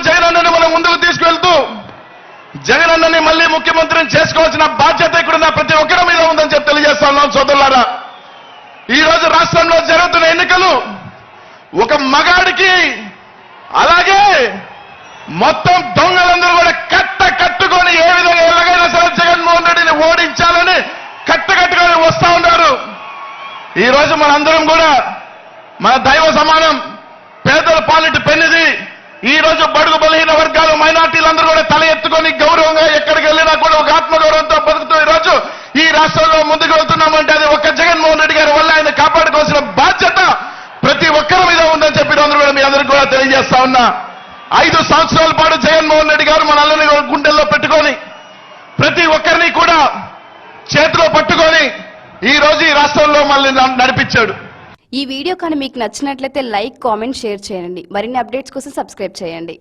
జగన్ అన్నని మనం ముందుకు తీసుకువెళ్తూ జగన్ అన్నని మళ్ళీ ముఖ్యమంత్రిని చేసుకోవాల్సిన బాధ్యత ఇక్కడ ప్రతి ఒక్కరి మీద ఉందని చెప్పి తెలియజేస్తా ఉన్నాం సోదరులారా. ఈ రోజు రాష్ట్రంలో జరుగుతున్న ఎన్నికలు ఒక మగాడికి అలాగే మొత్తం దొంగలందరూ కూడా కట్టుకొని ఏ విధంగా ఎలాగైనా సరే జగన్మోహన్ రెడ్డిని ఓడించాలని కట్టుకొని వస్తా ఉన్నారు. ఈ రోజు మనందరం కూడా మన దైవ సమానం పేదల పాలిటి పెన్నిది. ఈ రోజు బడుగు బలహీన వర్గాలు మైనార్టీలందరూ కూడా తల ఎత్తుకొని గౌరవంగా ఎక్కడికి వెళ్ళినా కూడా ఒక ఆత్మగౌరవంతో బతుకుతూ ఈ రోజు ఈ రాష్ట్రంలో ముందుకు వెళ్తున్నామంటే అది ఒక్క జగన్మోహన్ రెడ్డి గారి వల్ల ఆయన కాపాడుకోవాల్సిన బాధ్యత ప్రతి ఒక్కరి మీద ఉందని చెప్పి అందరూ కూడా మీ అందరికీ కూడా తెలియజేస్తా ఉన్నా. 5 సంవత్సరాల పాటు జగన్మోహన్ రెడ్డి గారు మనల్ని గుండెల్లో పెట్టుకొని ప్రతి ఒక్కరిని కూడా చేతిలో పట్టుకొని ఈ రోజు ఈ రాష్ట్రంలో మళ్ళీ నడిపించాడు. ఈ వీడియో కానీ మీకు నచ్చినట్లయితే లైక్, కామెంట్, షేర్ చేయండి. మరిన్ని అప్డేట్స్ కోసం సబ్స్క్రైబ్ చేయండి.